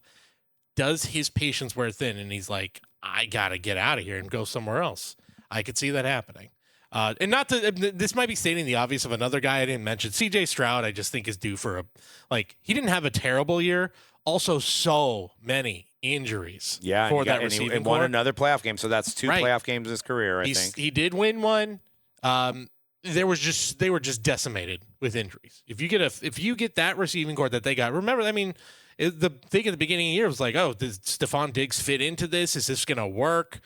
does his patience wear thin and he's like, I gotta get out of here and go somewhere else? I could see that happening. And not that this might be stating the obvious of another guy I didn't mention. C.J. Stroud, I just think is due for he didn't have a terrible year. Also, so many injuries. Yeah, for that receiving core. And won another playoff game, so that's 2 playoff games in his career. I think he did win one. They were just decimated with injuries. If you get that receiving core that they got, remember, the thing at the beginning of the year was like, oh, does Stephon Diggs fit into this? Is this going to work?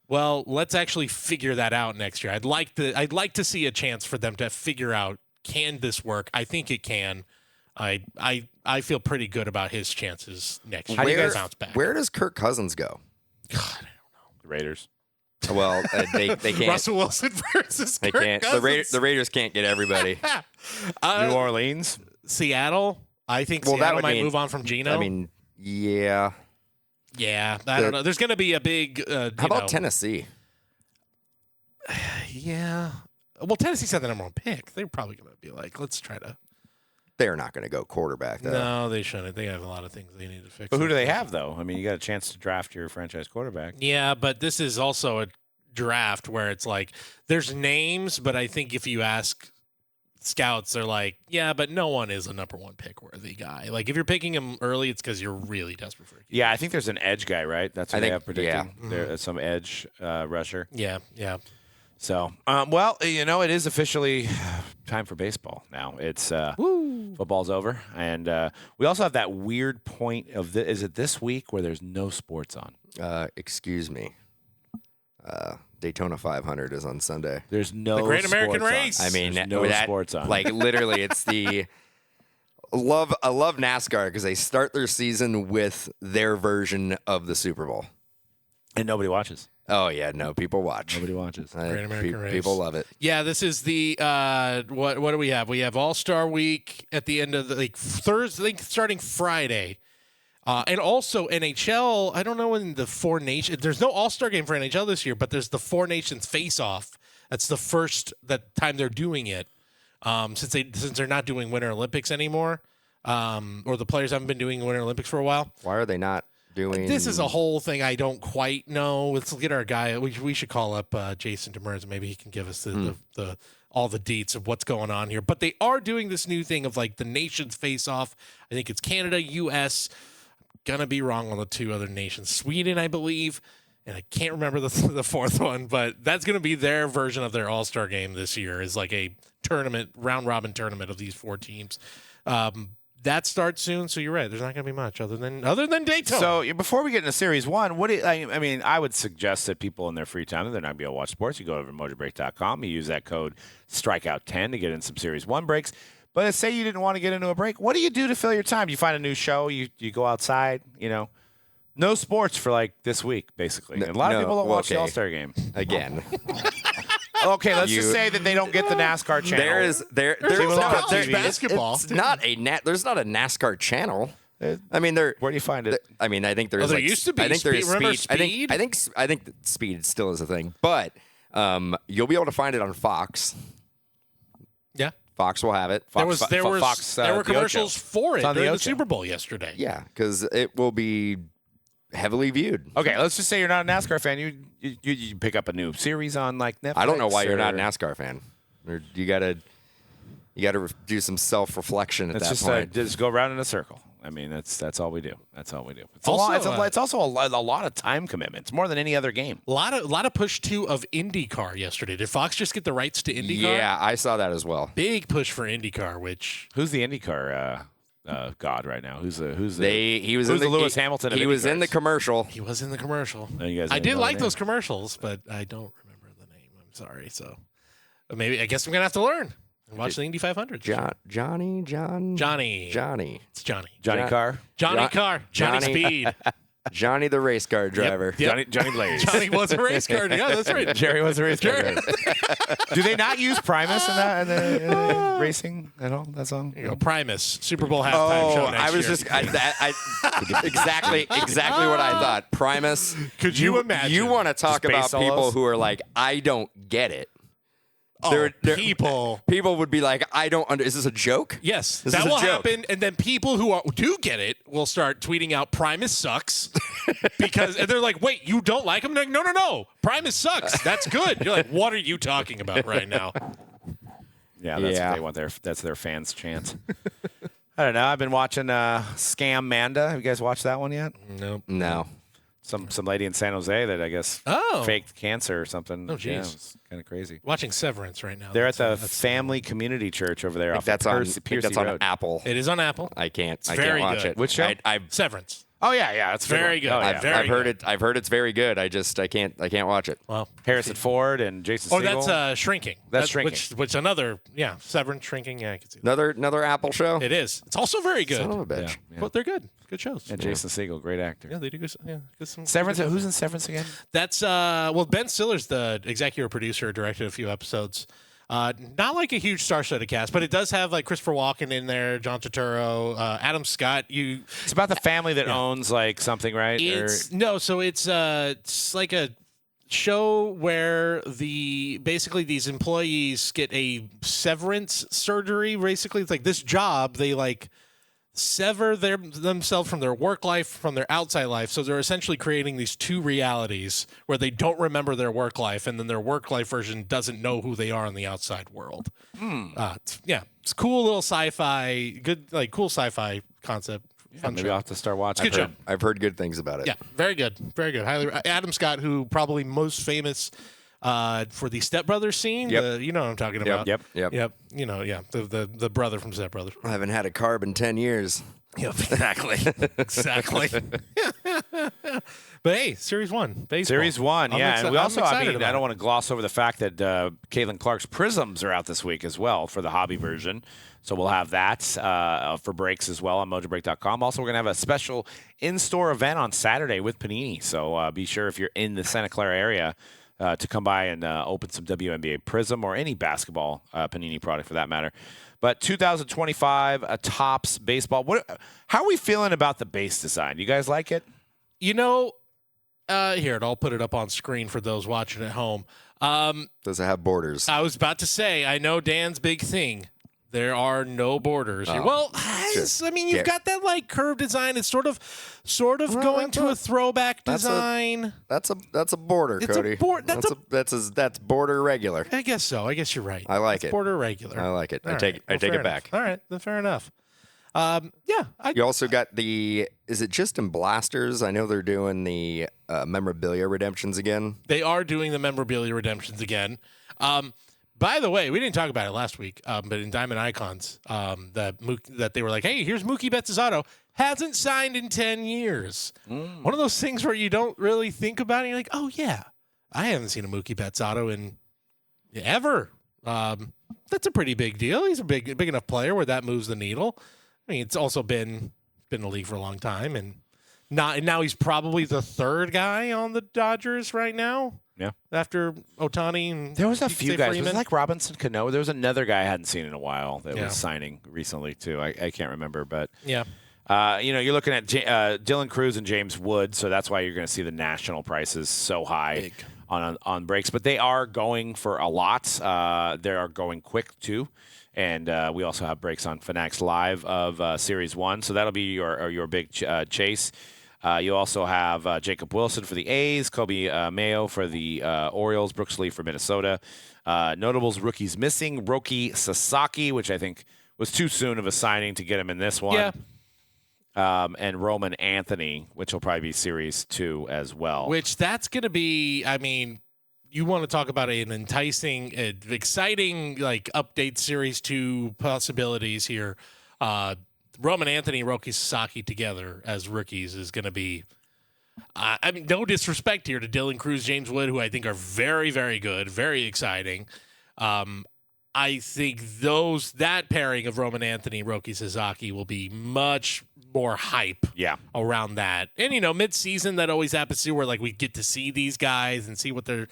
Well, let's actually figure that out next year. I'd like to see a chance for them to figure out, can this work? I think it can. I feel pretty good about his chances next year. How do you guys bounce back? Where does Kirk Cousins go? God, I don't know. the Raiders. Well, they can't. Russell Wilson versus They Kirk can't. Cousins. The Raiders can't get everybody. New Orleans, Seattle. I think Well, that Seattle would might mean- move on from Geno. Yeah. Yeah, I don't know. There's going to be a big. How about Tennessee? Yeah. Well, Tennessee's had the number 1 pick. They're probably going to be like, let's try to. They're not going to go quarterback, though. No, they shouldn't. They have a lot of things they need to fix. But who do they have, though? I mean, you got a chance to draft your franchise quarterback. Yeah, but this is also a draft where it's like there's names, but I think if you ask scouts, they're like, yeah, but no one is a number 1 pick worthy guy. Like if you're picking him early, it's because you're really desperate for a kid. Yeah, I think there's an edge guy, right? That's what they have predicted. Yeah. There's some edge rusher. Yeah. So, well, it is officially time for baseball now. It's football's over, and we also have that weird point of is it this week where there's no sports on? Excuse me. Daytona 500 is on Sunday. There's no The Great American sports on. Race. I mean, There's no sports on. Like literally, it's the I love NASCAR because they start their season with their version of the Super Bowl, and nobody watches. Oh yeah, no, people watch. Nobody watches. Great American Race. People love it. Yeah, this is the what do we have? We have All-Star Week at the end of the Thursday, I think starting Friday. And also NHL, I don't know when the Four Nations, there's no All-Star game for NHL this year, but there's the Four Nations face-off. That's the first time they're doing it since they're not doing Winter Olympics anymore, or the players haven't been doing Winter Olympics for a while. Why are they not doing? This is a whole thing I don't quite know. Let's get our guy. We should call up Jason Demers. Maybe he can give us the all the deets of what's going on here. But they are doing this new thing of like the nations face-off. I think it's Canada, U.S., gonna be wrong on the 2 other nations. Sweden, I believe, and I can't remember the 4th one, but that's gonna be their version of their All-Star game this year. Is like a tournament, round robin tournament of these 4 teams. That starts soon, so you're right. There's not gonna be much other than Daytona. So before we get into Series 1, I would suggest that people in their free time, if they're not going to be able to watch sports, you go over to Mojobreak.com, you use that code Strikeout10 to get in some Series 1 breaks. But say you didn't want to get into a break. What do you do to fill your time? You find a new show. You go outside. No sports for like this week, basically. And a lot of people don't watch the All-Star game again. Okay, let's just say that they don't get the NASCAR channel. There's basketball. It's not there's not a NASCAR channel. I mean, where do you find it? I mean, I think there's there used to be. I think there's Remember Speed. I think that Speed still is a thing, but you'll be able to find it on Fox. Yeah. Fox will have it. There were commercials for it during the Super Bowl yesterday. Yeah, because it will be heavily viewed. Okay, let's just say you're not a NASCAR fan. You pick up a new series on like Netflix. I don't know why you're not a NASCAR fan. Or you gotta do some self-reflection at that point. Just go around in a circle. I mean, that's all we do. That's all we do. It's Also, a lot of time commitments, more than any other game. A lot of push too of IndyCar yesterday. Did Fox just get the rights to IndyCar? Yeah, I saw that as well. Big push for IndyCar. Who's the IndyCar god right now? Who's the Lewis Hamilton? He was in the commercial. He was in the commercial. You guys I did know like the name? those commercials, but I don't remember the name. I'm sorry. So maybe I guess I'm gonna have to learn. Watch the Indy 500. Johnny. It's Johnny. Carr. Johnny Speed. Johnny the race car driver. Yep. Johnny Blaze. Johnny was a race car. Yeah, that's right. Jerry was a race car driver. Do they not use Primus in that in the racing at all? That song? Primus Super Bowl halftime show. I was just exactly what I thought. Primus. Could you imagine? You want to talk about people who are like, I don't get it. People would be like, I don't is this a joke? Yes, this that is a will joke. happen, and then people who do get it will start tweeting out Primus sucks because and they're like, wait, you don't like him? Like, no, Primus sucks. That's good. You're like, what are you talking about right now? Yeah, that's what they want. That's their fans' chant. I don't know. I've been watching Scam Manda. Have you guys watched that one yet? Nope. No. Some lady in San Jose that I guess faked cancer or something. Oh, jeez. Yeah, it's kind of crazy. Watching Severance right now. They're at the Family Community Church over there. That's on Apple. It is on Apple. I can't very watch good. it. Which show? Severance. Oh yeah, it's very good. Oh, yeah. I've heard it's very good. I can't watch it. Well, Harrison Ford and Jason Segel. That's Shrinking. That's Shrinking. Which another Severance, Shrinking. Yeah, I can see that. Another Apple show. It is. It's also very good. Son of a bitch. Yeah. But they're good. Good shows. And Jason Segel, great actor. Yeah, they do good. Yeah, Severance. Who's in Severance again? That's Ben Stiller's the executive producer, directed a few episodes. Not like a huge star-studded cast, but it does have like Christopher Walken in there, John Turturro, Adam Scott. It's about the family that owns like something, right? It's like a show where basically these employees get a severance surgery. Basically, it's like this job they like sever themselves from their work life, from their outside life. So they're essentially creating these two realities where they don't remember their work life, and then their work life version doesn't know who they are in the outside world. It's cool little sci-fi, cool sci-fi concept. Maybe I'll have to start watching. Good show. I've heard good things about it. Yeah, very good, very good. Adam Scott, who probably most famous for the Step Brothers scene. Yep. You know what I'm talking about. Yep. You know, the brother from Step Brothers. I haven't had a carb in 10 years. Yep, exactly. But hey, Series 1, baseball. Series 1, yeah. And we also, I don't want to gloss over the fact that Caitlin Clark's Prizms are out this week as well for the hobby version. So we'll have that for breaks as well on Mojobreak.com. Also, we're going to have a special in-store event on Saturday with Panini. So be sure if you're in the Santa Clara area to come by and open some WNBA Prizm or any basketball Panini product for that matter. But 2025 Topps baseball. How are we feeling about the base design? You guys like it? You know, here, I'll put it up on screen for those watching at home. Does it have borders? I was about to say, I know Dan's big thing. There are no borders here. Well, you've got that like curved design. It's sort of going to a throwback design. That's a border, It's Cody. That's border regular. I guess so. I guess you're right. I like it. Border regular. I like it. All I take it back. All right, then fair enough. You also got is it just in blasters? I know they're doing the memorabilia redemptions again. They are doing the memorabilia redemptions again. By the way, we didn't talk about it last week, but in Diamond Icons, that they were like, hey, here's Mookie Betts' auto. Hasn't signed in 10 years. One of those things where you don't really think about it. You're like, oh, yeah, I haven't seen a Mookie Betts auto in ever. That's a pretty big deal. He's a big enough player where that moves the needle. I mean, it's also been in the league for a long time, and now he's probably the third guy on the Dodgers right now. Yeah. After Ohtani and there was a few guys. Freeman. Was it like Robinson Cano? There was another guy I hadn't seen in a while that was signing recently too. I can't remember, but yeah. You're looking at Dylan Cruz and James Wood, so that's why you're going to see the national prices so high on breaks. But they are going for a lot. They are going quick too. And we also have breaks on Fanatics Live of Series 1. So that'll be your big chase. You also have Jacob Wilson for the A's, Kobe Mayo for the Orioles, Brooks Lee for Minnesota. Notables rookies missing, Roki Sasaki, which I think was too soon of a signing to get him in this one. Yeah. And Roman Anthony, which will probably be Series 2 as well. Which that's going to be, I mean, you want to talk about an enticing, exciting like update Series 2 possibilities here. Roman Anthony and Roki Sasaki together as rookies is going to be, I mean, no disrespect here to Dylan Cruz, James Wood, who I think are very, very good, very exciting. I think that pairing of Roman Anthony and Roki Sasaki will be much more hype around that. And, mid-season, that always happens too, where like we get to see these guys and see what they're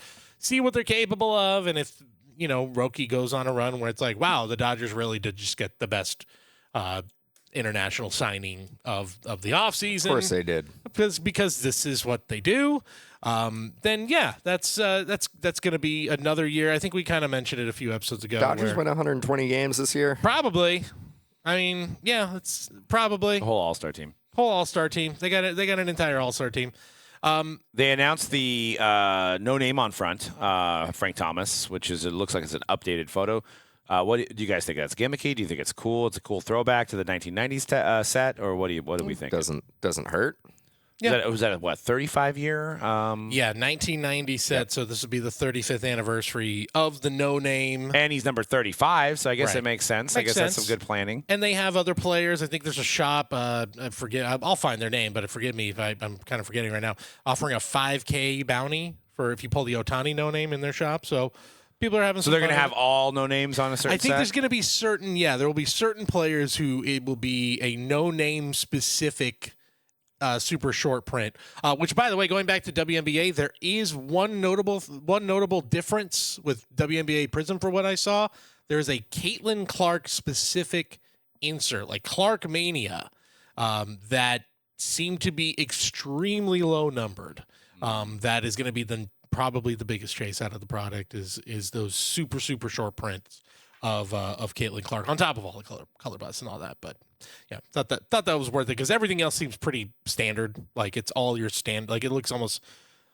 capable of. And if, Roki goes on a run where it's like, wow, the Dodgers really did just get the best international signing of the offseason. Of course they did. Because this is what they do. Then that's going to be another year. I think we kind of mentioned it a few episodes ago. Dodgers win 120 games this year. Probably. I mean, yeah, it's probably the whole All-Star team. They got an entire All-Star team. They announced the no name on front, Frank Thomas, which it looks like it's an updated photo. What do you guys think? That's gimmicky? Do you think it's cool? It's a cool throwback to the 1990s set, or what do we think? Doesn't hurt. Yeah. Was that a 35-year? 1990 set. Yep. So this would be the 35th anniversary of the no name. And he's number 35, so I guess it makes sense. I guess that's some good planning. And they have other players. I think there's a shop. I forget. I'll find their name, but forgive me if I'm kind of forgetting right now. Offering a 5K bounty for if you pull the Ohtani no name in their shop. So people are having. So they're going to have all no names on a certain. I think set? there's going to be certain. Yeah, there will be certain players who it will be a no name specific super short print. Which, by the way, going back to WNBA, there is one notable difference with WNBA Prizm for what I saw. There's a Caitlin Clark specific insert, like Clark Mania, that seemed to be extremely low numbered. That is going to be probably the biggest chase out of the product is those super short prints of Caitlin Clark on top of all the color busts and all that. But yeah, thought that was worth it because everything else seems pretty standard. Like it's all your standard. Like it looks almost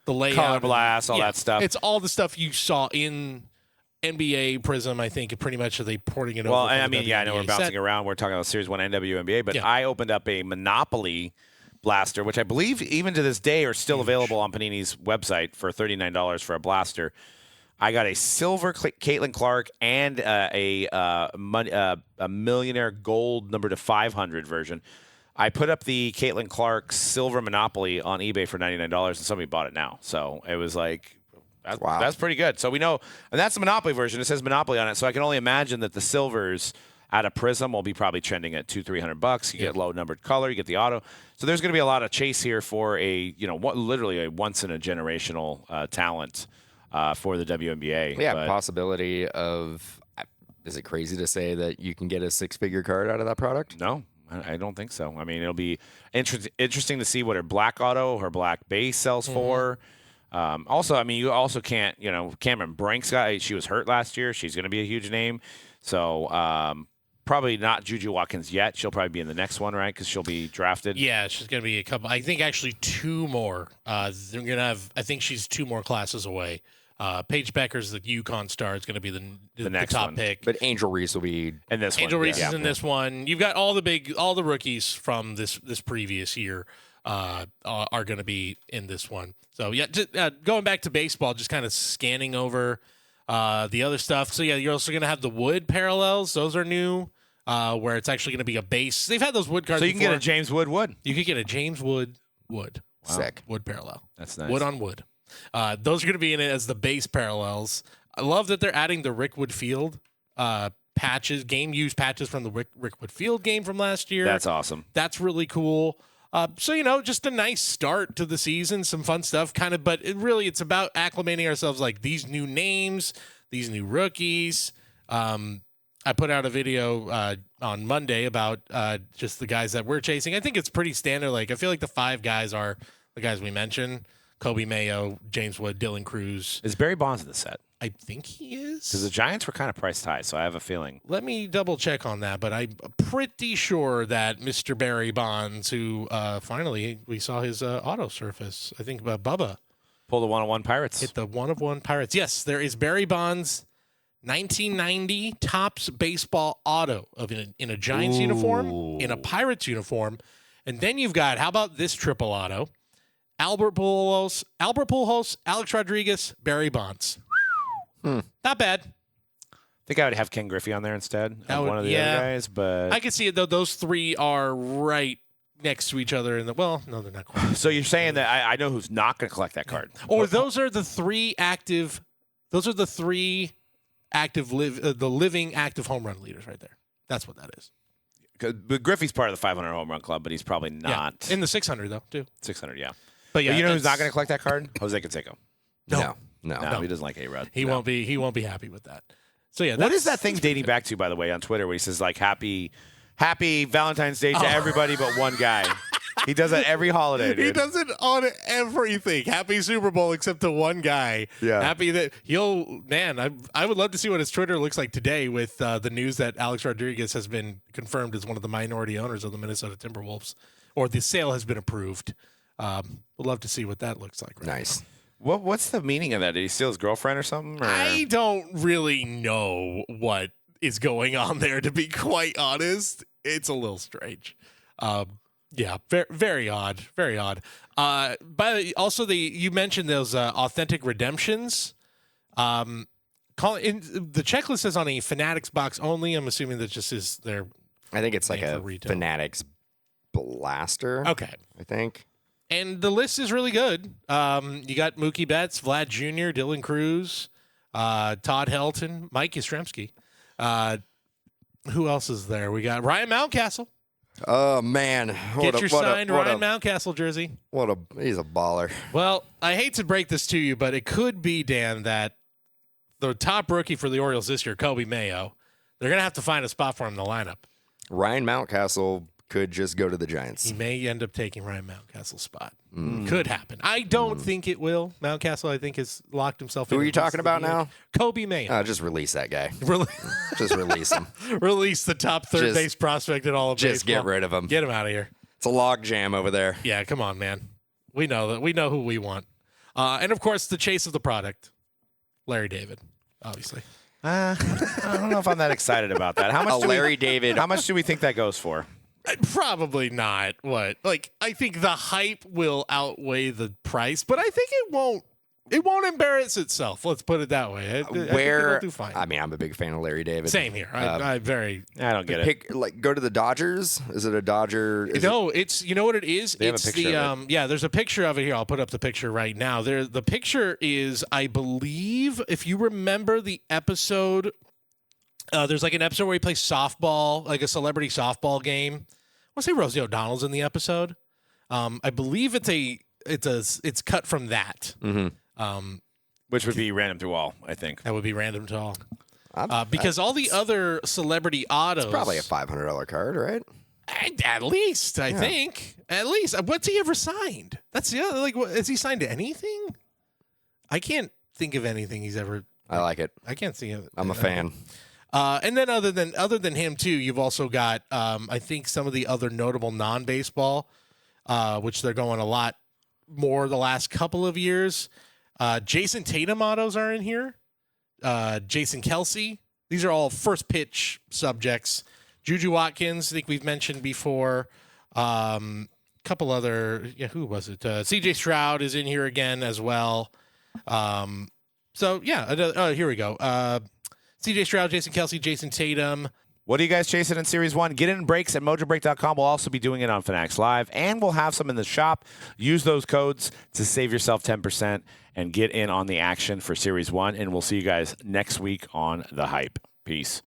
the layout, color blast, all that stuff. It's all the stuff you saw in NBA Prizm. I think pretty much are they porting it over. Well, and I the mean, yeah, I know we're WNBA bouncing set. around. We're talking about Series 1 and WNBA, but Yeah. I opened up a Monopoly blaster, which I believe even to this day are still available on Panini's website for $39 for a blaster. I got a silver Caitlin Clark and a Millionaire Gold number to 500 version. I put up the Caitlin Clark silver Monopoly on eBay for $99, and somebody bought it now. So it was like, Wow. that's pretty good. So we know, and that's the Monopoly version. It says Monopoly on it, so I can only imagine that the silvers out of Prizm will be probably trending at $200-$300. You get low numbered color, you get the auto. So there's going to be a lot of chase here for literally a once in a generational talent for the WNBA. Yeah, But possibility of. Is it crazy to say that you can get a 6-figure card out of that product? No, I don't think so. I mean, it'll be interesting to see what her black auto, her black base sells for. Also, I mean, you also can't, Cameron Brank's she was hurt last year. She's going to be a huge name. So probably not Juju Watkins yet. She'll probably be in the next one, right? Because she'll be drafted. Yeah, she's going to be a couple. I think actually two more. They're going to have. I think she's two more classes away. Paige Becker's the UConn star. Is going to be the next top one. pick. But Angel Reese will be. And this Angel one, Reese is in this one. You've got all the rookies from this previous year are going to be in this one. So yeah, just, going back to baseball, just kind of scanning over the other stuff. So yeah, you're also going to have the wood parallels. Those are new, where it's actually going to be a base. They've had those wood cards. So you can before. get a James Wood. You could get a James Wood. Sick. Wood parallel. That's nice. Wood on wood. Those are going to be in it as the base parallels. I love that they're adding the Rickwood Field patches, game used patches from the Rickwood Field game from last year. That's awesome. That's really cool. So, just a nice start to the season, some fun stuff but it's about acclimating ourselves like these new names, these new rookies. I put out a video on Monday about just the guys that we're chasing. I think it's pretty standard. Like, I feel like the 5 guys are the guys we mentioned: Kobe Mayo, James Wood, Dylan Cruz. Is Barry Bonds in the set? I think he is. Because the Giants were kind of priced high, so I have a feeling. Let me double check on that, but I'm pretty sure that Mr. Barry Bonds, who finally we saw his auto surface, I think Bubba Pull the 1-on-1 Pirates. hit the 1-of-1 Pirates. Yes, there is Barry Bonds, 1990 Topps baseball auto in a Giants uniform, in a Pirates uniform, and then you've got, how about this triple auto? Albert Pujols, Alex Rodriguez, Barry Bonds. Not bad. I think I would have Ken Griffey on there instead of one of the yeah. other guys, but I can see it, though. Those 3 are right next to each other. No, they're not quite. So you're saying that I know who's not going to collect that card. Or those are the 3 active. Those are the 3 active the living active home run leaders right there. That's what that is. But Griffey's part of the 500 home run club, but he's probably not. Yeah. In the 600 though, too. 600, yeah. But yeah, But you know who's not going to collect that card? Jose Canseco. No. No, he doesn't like A-Rod. He won't be happy with that. So yeah, What is that thing dating back to, by the way, on Twitter, where he says like happy Valentine's Day to everybody but one guy? He does that every holiday, dude. He does it on everything. Happy Super Bowl, except to one guy. Yeah. Happy that I would love to see what his Twitter looks like today with the news that Alex Rodriguez has been confirmed as one of the minority owners of the Minnesota Timberwolves, or the sale has been approved. Would love to see what that looks like. Nice. Now. What's the meaning of that? Did he steal his girlfriend or something? Or? I don't really know what is going on there, to be quite honest. It's a little strange. Yeah, very, very odd. Very odd. But also, you mentioned those authentic redemptions. The checklist says on a Fanatics box only. I'm assuming that just is their. I think it's like name a for retail. Fanatics blaster. Okay. I think. And the list is really good. You got Mookie Betts, Vlad Jr., Dylan Cruz, Todd Helton, Mike Yastrzemski. Who else is there? We got Ryan Mountcastle. Oh man, Get your signed Ryan Mountcastle jersey. He's a baller. Well, I hate to break this to you, but it could be, Dan, that the top rookie for the Orioles this year, Kobe Mayo, they're going to have to find a spot for him in the lineup. Ryan Mountcastle could just go to the Giants. He may end up taking Ryan Mountcastle's spot. Could happen. I don't think it will. Mountcastle, I think, has locked himself in. Who are you talking about now? Kobe Mayo. Just release that guy. Really? Just release him. Release the top third base prospect in all of baseball. Just get rid of him. Get him out of here. It's a log jam over there. Yeah, come on, man. We know that. We know who we want. And, of course, the chase of the product, Larry David, obviously. I don't know if I'm that excited about that. How much David. How much do we think that goes for? Probably not. What? Like, I think the hype will outweigh the price, but I think it won't. It won't embarrass itself. Let's put it that way. I think it'll do fine. I mean, I'm a big fan of Larry David. Same here. I don't get it. Like, go to the Dodgers. Is it a Dodger? It's you know what it is. They have a picture of it. Yeah. There's a picture of it here. I'll put up the picture right now. The picture is, I believe, if you remember the episode. There's like an episode where he plays softball, like a celebrity softball game. I want to say Rosie O'Donnell's in the episode. I believe it's cut from that. Mm-hmm. Which would be random to all, I think. That would be random to all. Because all the other celebrity autos. It's probably a $500 card, right? At least, I think. At least. What's he ever signed? That's the other. Like, has he signed anything? I can't think of anything he's ever. I like it. I can't see it. I'm a fan. And then other than him too, you've also got I think some of the other notable non-baseball, which they're going a lot more the last couple of years. Jason Tatum autos are in here. Jason Kelsey. These are all first pitch subjects. Juju Watkins, I think we've mentioned before. Couple other, who was it? CJ Stroud is in here again as well. So yeah, here we go. CJ Stroud, Jason Kelsey, Jason Tatum. What are you guys chasing in Series 1? Get in breaks at Mojobreak.com. We'll also be doing it on Fanatics Live, and we'll have some in the shop. Use those codes to save yourself 10% and get in on the action for Series 1, and we'll see you guys next week on The Hype. Peace.